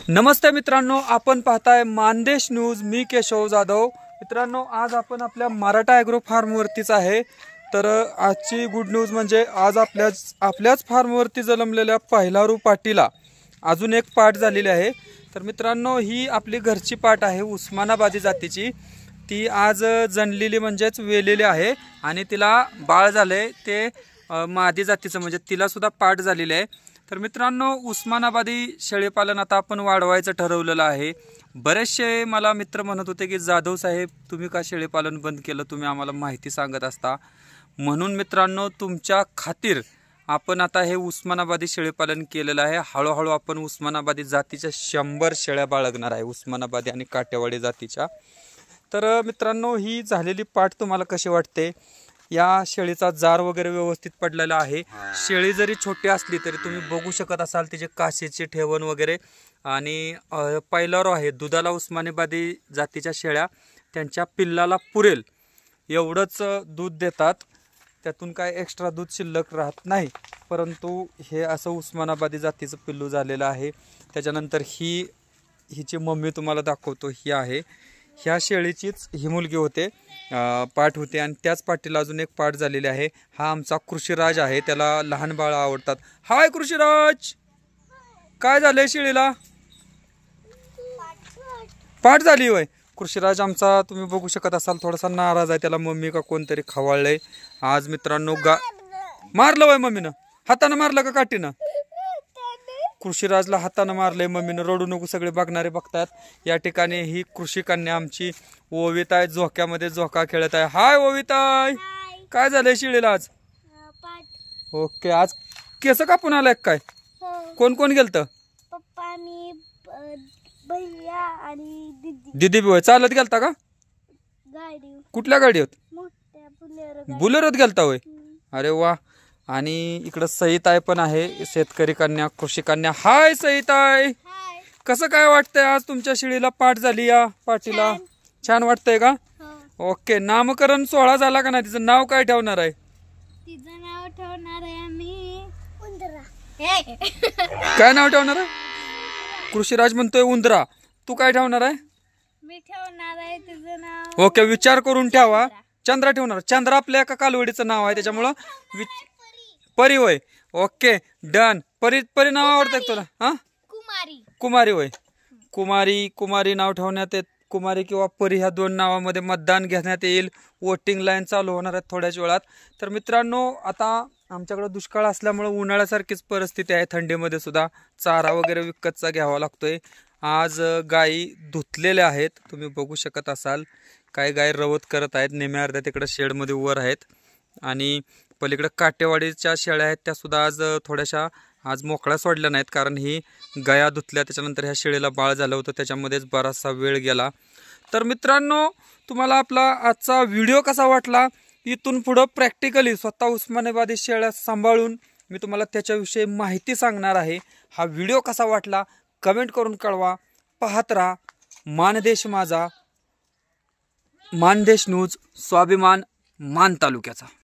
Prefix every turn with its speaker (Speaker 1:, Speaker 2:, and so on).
Speaker 1: नमस्ते मित्रांनो, आपण पाहताय मानदेश न्यूज। मी केशव जाधव। मित्रांनो, आज आपण आपल्या मराठा ॲग्रो फार्म वरतीच आहे। तर आजची गुड न्यूज म्हणजे आज आपल्याच फार्म वरती जन्मलेल्या पहिलारू पाटीला अजून एक पाट झालेली आहे। तर मित्रांनो, ही आपली घरची पाट आहे, उस्मानाबादी जातीची। ती आज जनलेली म्हणजेच वेलेली आहे आणि तिला बाळ झाले ते मादी जातीचं, म्हणजे तिला सुद्धा पाट झालेली आहे। तर मित्रांनो, उस्मानाबादी शेळीपालन आता आपण वाढवायचं ठरवलेलं आहे। बरेचसे मला मित्र म्हणत होते की जाधव साहेब, तुम्ही का शेळीपालन बंद केलं, तुम्ही आम्हाला माहिती सांगत असता। म्हणून मित्रांनो, तुमच्या खातीर आपण आता हे उस्मानाबादी शेळीपालन केलेलं आहे। हळूहळू आपण उस्मानाबादी जातीच्या 100 शेळ्या बाळगणार आहे, उस्मानाबादी आणि काटेवाडी जातीच्या। तर मित्रांनो, ही झालेली पाट तुम्हाला कशी वाटते? या शेळीचा जार वगैरे व्यवस्थित पडलेला आहे। शेळी जरी छोटी असली तरी तुम्ही बघू शकत असाल तिचे काशीचे ठेवण वगैरे। आणि पहिलारो आहे, दुधाला उस्मानाबादी जातीच्या शेळ्या त्यांच्या पिल्लाला पुरेल एवढंच दूध देतात, त्यातून काय एक्स्ट्रा दूध शिल्लक राहत नाही। परंतु हे असं उस्मानाबादी जातीचं पिल्लू झालेलं आहे। त्याच्यानंतर हिची मम्मी तुम्हाला दाखवतो, ही आहे। ह्या शेळीचीच ही मुलगी होते, पाठ होते, आणि त्याच पाटीला अजून एक पाठ झालेली आहे। हा आमचा कृषीराज आहे, त्याला लहान बाळ आवडतात। हाय कृषीराज, काय झालंय शेळीला? पाठ झाली होय। कृषीराज आमचा तुम्ही बघू शकत असाल थोडासा नाराज आहे, त्याला मम्मी का कोणतरी खवळलंय आज। मित्रांनो, मारलं होय मम्मीनं? हातानं मारलं का काठीनं? कृषीराजला हातानं मारलंय मम्मीनं। रडू नको, सगळे बघणारे बघतात। या ठिकाणी ही कृषी कन्या आमची ओविताई झोक्यामध्ये झोका खेळत आहे। हाय ओविताई, काय झालंय शेळीला आज? ओके, आज केस कापून आलाय काय? कोण कोण गेलत?
Speaker 2: पप्पा, मी, भैया आणि दीदी।
Speaker 1: दीदी बी होय? चालत गेलता का?
Speaker 2: गाडी।
Speaker 1: कुठल्या गाडीत?
Speaker 2: मोठ्या
Speaker 1: बुलेरोत गेलता होय? अरे वा। आणि इकडं सईताई पण आहे, शेतकरी कन्या, कृषी कन्या। हाय सईताई, कसं काय वाटतंय आज तुमच्या शेळीला पाठ झाली? या पाटीला छान वाटतंय का? ओके, नामकरण सोहळा झाला का नाही? तिचं नाव काय ठेवणार आहे?
Speaker 2: तिचं नाव ठेवणार आहे आम्ही उंदरा।
Speaker 1: काय नाव ठेवणार आहे? कृषीराज म्हणतोय उंदरा। तू काय ठेवणार आहे?
Speaker 2: मी ठेवणार आहे तिचं नाव,
Speaker 1: ओके, विचार करून ठेवा। चंद्रा ठेवणार? चंद्रा आपल्या एका कालवडीचं नाव आहे, त्याच्यामुळं परी होय। Okay, done. परी नाव आवडतं तुला? हा,
Speaker 2: कुमारी।
Speaker 1: कुमारी होय। कुमारी नाव ठेवण्यात येत। कुमारी किंवा परी ह्या दोन नावामध्ये मतदान घेण्यात येईल। वोटिंग लाईन चालू होणार आहे थोड्याच वेळात। तर मित्रांनो, आता आमच्याकडे दुष्काळ असल्यामुळे उन्हाळ्यासारखीच परिस्थिती आहे, थंडीमध्ये सुद्धा चारा वगैरे विकतचा घ्यावा लागतोय। आज गायी धुतलेल्या आहेत, तुम्ही बघू शकत असाल। काही गाय रवत करत आहेत, नेम्या अर्ध्या तिकडे शेडमध्ये वर आहेत। आणि पलीकडे काटेवाडीच्या शेळ्या आहेत, त्या सुद्धा आज थोड्याशा आज मोकळ्या सोडल्या नाहीत, कारण ही गाया धुतल्या, त्याच्यानंतर ह्या शेळीला बाळ झालं होतं, त्याच्यामध्येच बराचसा वेळ गेला। तर मित्रांनो, तुम्हाला आपला आजचा व्हिडिओ कसा वाटला? इथून पुढं प्रॅक्टिकली स्वतः उस्मानाबादी शेळ्या सांभाळून मी तुम्हाला त्याच्याविषयी माहिती सांगणार आहे। हा व्हिडिओ कसा वाटला कमेंट करून कळवा। पाहत राहा मानदेश माझा, मानदेश न्यूज, स्वाभिमान मान तालुक्याचा।